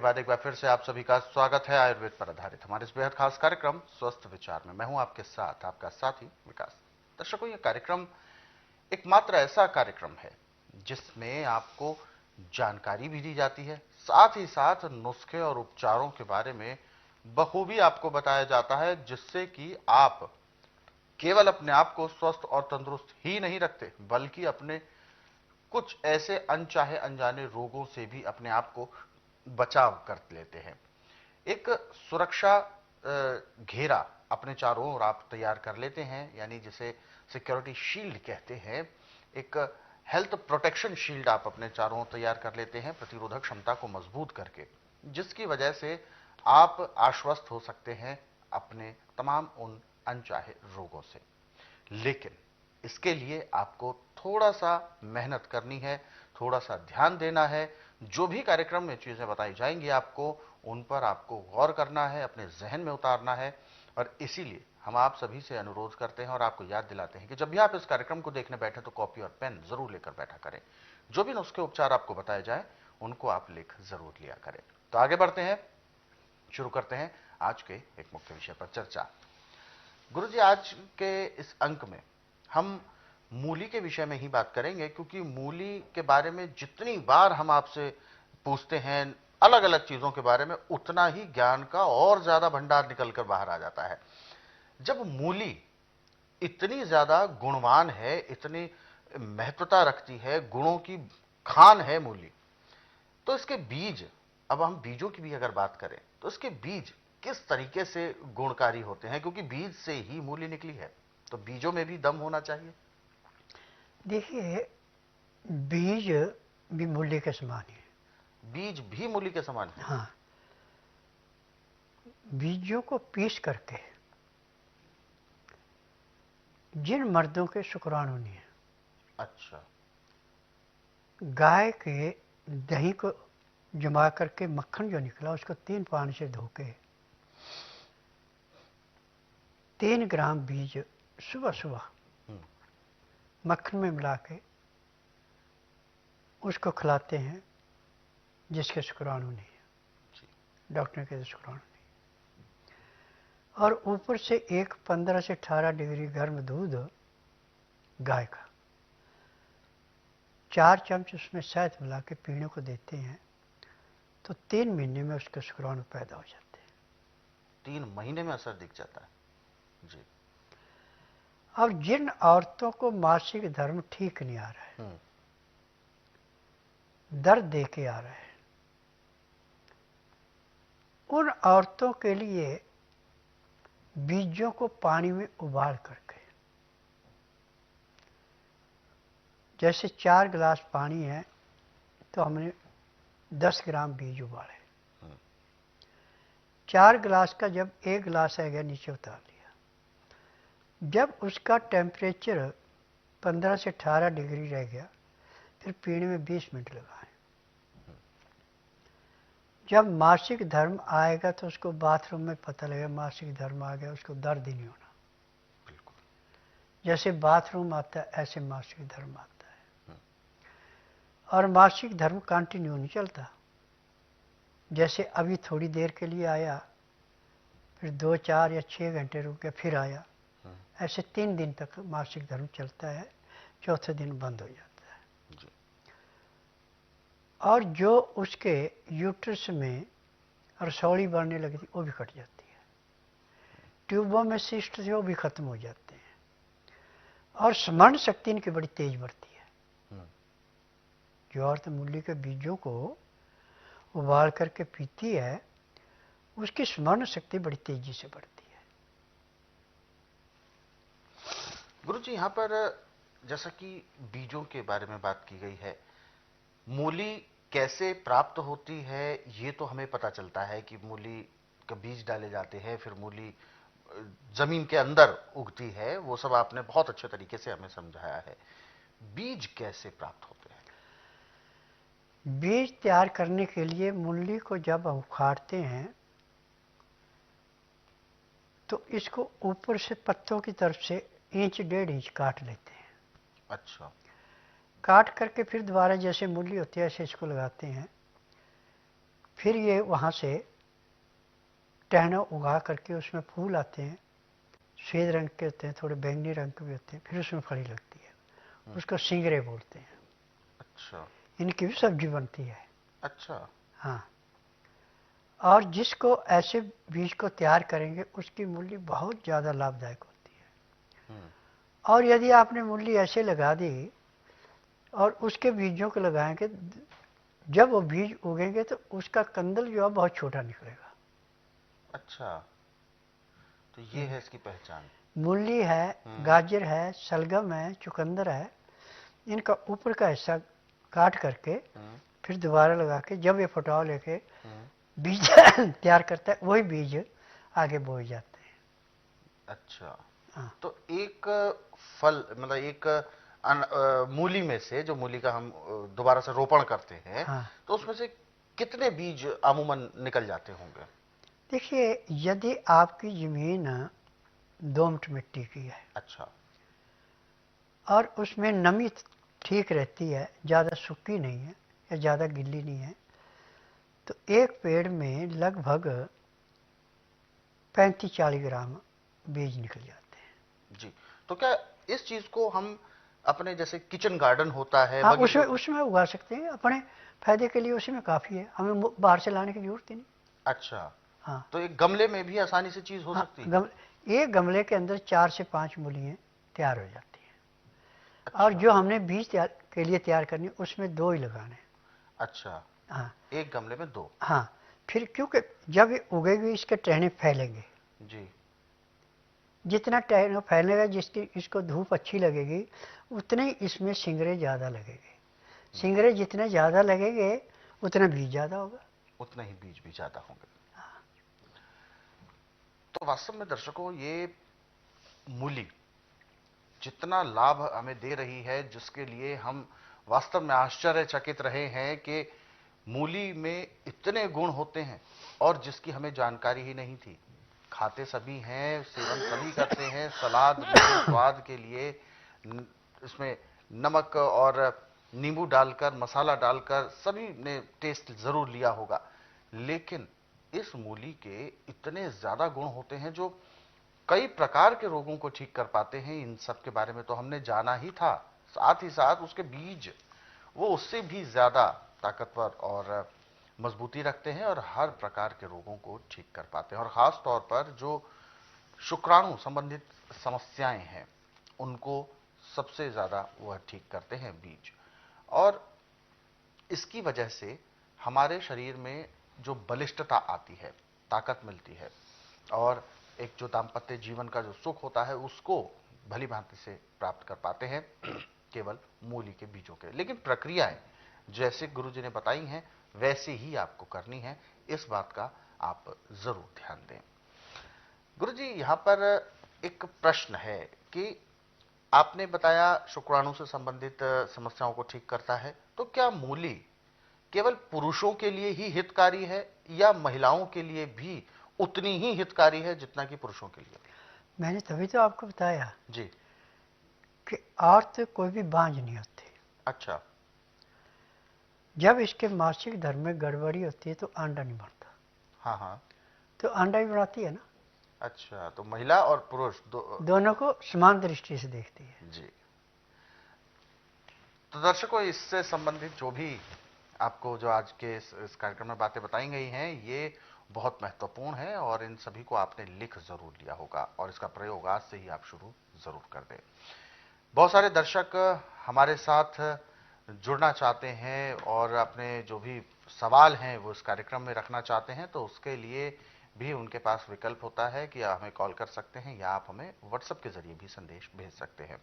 बाद एक बार फिर से आप सभी का स्वागत है आयुर्वेद पर आधारित हमारे इस बेहद खास कार्यक्रम स्वस्थ विचार में। मैं हूं आपके साथ आपका साथी विकास। दर्शकों, यह कार्यक्रम एकमात्र ऐसा कार्यक्रम है जिसमें आपको जानकारी भी दी जाती है, साथ ही साथ नुस्खे और उपचारों के बारे में बखूबी आपको बताया जाता है, जिससे कि आप केवल अपने आप को स्वस्थ और तंदुरुस्त ही नहीं रखते, बल्कि अपने कुछ ऐसे अनचाहे अनजाने रोगों से भी अपने आप को बचाव कर लेते हैं। एक सुरक्षा घेरा अपने चारों ओर आप तैयार कर लेते हैं, यानी जिसे सिक्योरिटी शील्ड कहते हैं। एक हेल्थ प्रोटेक्शन शील्ड आप अपने चारों ओर तैयार कर लेते हैं, प्रतिरोधक क्षमता को मजबूत करके, जिसकी वजह से आप आश्वस्त हो सकते हैं अपने तमाम उन अनचाहे रोगों से। लेकिन इसके लिए आपको थोड़ा सा मेहनत करनी है, थोड़ा सा ध्यान देना है। जो भी कार्यक्रम में चीजें बताई जाएंगी आपको, उन पर आपको गौर करना है, अपने जहन में उतारना है। और इसीलिए हम आप सभी से अनुरोध करते हैं और आपको याद दिलाते हैं कि जब भी आप इस कार्यक्रम को देखने बैठे तो कॉपी और पेन जरूर लेकर बैठा करें। जो भी नुस्खे उपचार आपको बताए जाए उनको आप लिख जरूर लिया करें। तो आगे बढ़ते हैं, शुरू करते हैं आज के एक मुख्य विषय पर चर्चा। गुरुजी, आज के इस अंक में हम मूली के विषय में ही बात करेंगे, क्योंकि मूली के बारे में जितनी बार हम आपसे पूछते हैं अलग अलग चीजों के बारे में, उतना ही ज्ञान का और ज्यादा भंडार निकलकर बाहर आ जाता है। जब मूली इतनी ज्यादा गुणवान है, इतनी महत्वता रखती है, गुणों की खान है मूली, तो इसके बीज, अब हम बीजों की भी अगर बात करें तो इसके बीज किस तरीके से गुणकारी होते हैं, क्योंकि बीज से ही मूली निकली है, तो बीजों में भी दम होना चाहिए। देखिए, बीज भी मूल्य के समान है। बीज भी मूली के समान है। हाँ, बीजों को पीस करके जिन मर्दों के शुक्राणु नहीं है, अच्छा, गाय के दही को जमा करके मक्खन जो निकला उसको 3 पानी से धो के 3 ग्राम बीज सुबह सुबह मक्खन में मिला के उसको खिलाते हैं जिसके शुक्राणु नहीं है, डॉक्टर के शुक्राणु नहीं। और ऊपर से एक 15 से 18 डिग्री गर्म दूध गाय का 4 चम्मच उसमें शहद मिला के पीने को देते हैं, तो 3 महीने में उसके शुक्राणु पैदा हो जाते हैं। 3 महीने में असर दिख जाता है जी। अब जिन औरतों को मासिक धर्म ठीक नहीं आ रहा है, दर्द दे के आ रहा है, उन औरतों के लिए बीजों को पानी में उबाल करके, जैसे 4 गिलास पानी है तो हमने 10 ग्राम बीज उबाले, 4 गिलास का जब 1 गिलास आ गया नीचे उतार लिया। जब उसका टेम्परेचर 15 से 18 डिग्री रह गया, फिर पीने में 20 मिनट लगाएं। जब मासिक धर्म आएगा तो उसको बाथरूम में पता लगेगा मासिक धर्म आ गया, उसको दर्द ही नहीं होना। जैसे बाथरूम आता है ऐसे मासिक धर्म आता है। और मासिक धर्म कंटिन्यू नहीं चलता, जैसे अभी थोड़ी देर के लिए आया, फिर 2, 4 या 6 घंटे रुक के फिर आया, ऐसे 3 दिन तक मासिक धर्म चलता है, चौथे दिन बंद हो जाता है। और जो उसके यूट्रस में रसौली बढ़ने लगी थी वो भी कट जाती है, ट्यूबों में सिस्ट थे वो भी खत्म हो जाते हैं, और स्मरण शक्ति इनकी बड़ी तेज बढ़ती है। जो औरत मूली के बीजों को उबाल करके पीती है उसकी स्मरण शक्ति बड़ी तेजी से बढ़ती है। गुरुजी, यहाँ पर जैसा कि बीजों के बारे में बात की गई है, मूली कैसे प्राप्त होती है ये तो हमें पता चलता है कि मूली के बीज डाले जाते हैं, फिर मूली जमीन के अंदर उगती है, वो सब आपने बहुत अच्छे तरीके से हमें समझाया है। बीज कैसे प्राप्त होते हैं? बीज तैयार करने के लिए मूली को जब हम उखाड़ते हैं तो इसको ऊपर से पत्तों की तरफ से 1 1.5 इंच काट लेते हैं। अच्छा, काट करके फिर दोबारा जैसे मूली होती है ऐसे इसको लगाते हैं। फिर ये वहाँ से टहना उगा करके उसमें फूल आते हैं, सफ़ेद रंग के होते हैं, थोड़े बैंगनी रंग के भी होते हैं, फिर उसमें फली लगती है, उसको सिंगरे बोलते हैं। अच्छा। इनकी भी सब्जी बनती है। अच्छा। हाँ, और जिसको ऐसे बीज को तैयार करेंगे उसकी मूली बहुत ज़्यादा लाभदायक होती है। और यदि आपने मूली ऐसे लगा दी और उसके बीजों को लगाएंगे, जब वो बीज उगेंगे तो उसका कंदल जो है बहुत छोटा निकलेगा। अच्छा, तो ये है इसकी पहचान। मूली है, गाजर है, शलगम है, चुकंदर है, इनका ऊपर का हिस्सा काट करके फिर दोबारा लगा के जब ये फुटाव लेके बीज तैयार करता है, वही बीज आगे बोए जाते हैं। अच्छा। हाँ। तो एक फल मतलब एक मूली में से, जो मूली का हम दोबारा से रोपण करते हैं, हाँ। तो उसमें से कितने बीज अमूमन निकल जाते होंगे? देखिए, यदि आपकी जमीन दोमट मिट्टी की है, अच्छा। और उसमें नमी ठीक रहती है, ज़्यादा सूखी नहीं है या ज़्यादा गिल्ली नहीं है, तो एक पेड़ में लगभग 35-40 ग्राम बीज निकल जाते हैं। जी। तो क्या इस चीज को हम अपने जैसे किचन गार्डन होता है, हाँ, बगीचों उसमें उसमें उगा सकते हैं अपने फायदे के लिए, उसी में काफ़ी है, हमें बाहर से लाने की जरूरत ही नहीं। अच्छा। हाँ। तो एक गमले में भी आसानी से चीज हो हाँ, सकती है? एक गमले के अंदर 4 से 5 मूलियाँ तैयार हो जाती हैं। और अच्छा। जो हमने बीज के लिए तैयार करनी, उसमें 2 ही लगाने। अच्छा, हाँ। एक गमले में 2। हाँ, फिर क्योंकि जब ये उगेगी इसके टहने फैलेंगे, जी। जितना टहना फैलेगा, जिसकी इसको धूप अच्छी लगेगी, उतने ही इसमें सिंगरे ज़्यादा लगेंगे। सिंगरे जितने ज़्यादा लगेंगे उतना बीज ज़्यादा होगा। उतना ही बीज भी ज्यादा होंगे। तो वास्तव में दर्शकों, ये मूली जितना लाभ हमें दे रही है, जिसके लिए हम वास्तव में आश्चर्यचकित रहे हैं कि मूली में इतने गुण होते हैं और जिसकी हमें जानकारी ही नहीं थी। खाते सभी हैं, सेवन सभी करते हैं, सलाद में स्वाद के लिए इसमें नमक और नींबू डालकर, मसाला डालकर सभी ने टेस्ट जरूर लिया होगा, लेकिन इस मूली के इतने ज्यादा गुण होते हैं जो कई प्रकार के रोगों को ठीक कर पाते हैं। इन सब के बारे में तो हमने जाना ही था, साथ ही साथ उसके बीज वो उससे भी ज्यादा ताकतवर और मजबूती रखते हैं और हर प्रकार के रोगों को ठीक कर पाते हैं। और खास तौर पर जो शुक्राणु संबंधित समस्याएं हैं, उनको सबसे ज्यादा वह ठीक करते हैं बीज। और इसकी वजह से हमारे शरीर में जो बलिष्ठता आती है, ताकत मिलती है, और एक जो दाम्पत्य जीवन का जो सुख होता है, उसको भली भांति से प्राप्त कर पाते हैं केवल मूली के बीजों के। लेकिन प्रक्रियाएं जैसे गुरुजी ने बताई हैं, वैसे ही आपको करनी है, इस बात का आप जरूर ध्यान दें। गुरुजी, यहां पर एक प्रश्न है कि आपने बताया शुक्राणु से संबंधित समस्याओं को ठीक करता है, तो क्या मूली केवल पुरुषों के लिए ही हितकारी है या महिलाओं के लिए भी उतनी ही हितकारी है जितना कि पुरुषों के लिए? मैंने तभी तो आपको बताया जी। कि औरत कोई भी बांझ नहीं होती। अच्छा। जब इसके मासिक धर्म में गड़बड़ी होती है तो अंडा नहीं बनता। हाँ हाँ। तो अंडा भी बनाती है ना। अच्छा, तो महिला और पुरुष दोनों को समान दृष्टि से देखती है। जी। तो दर्शकों, इससे संबंधित जो भी आपको जो आज के इस कार्यक्रम में बातें बताई गई हैं, ये बहुत महत्वपूर्ण है और इन सभी को आपने लिख जरूर लिया होगा और इसका प्रयोग आज से ही आप शुरू जरूर कर दें। बहुत सारे दर्शक हमारे साथ जुड़ना चाहते हैं और अपने जो भी सवाल हैं वो इस कार्यक्रम में रखना चाहते हैं, तो उसके लिए भी उनके पास विकल्प होता है कि आप हमें कॉल कर सकते हैं या आप हमें व्हाट्सएप के जरिए भी संदेश भेज सकते हैं।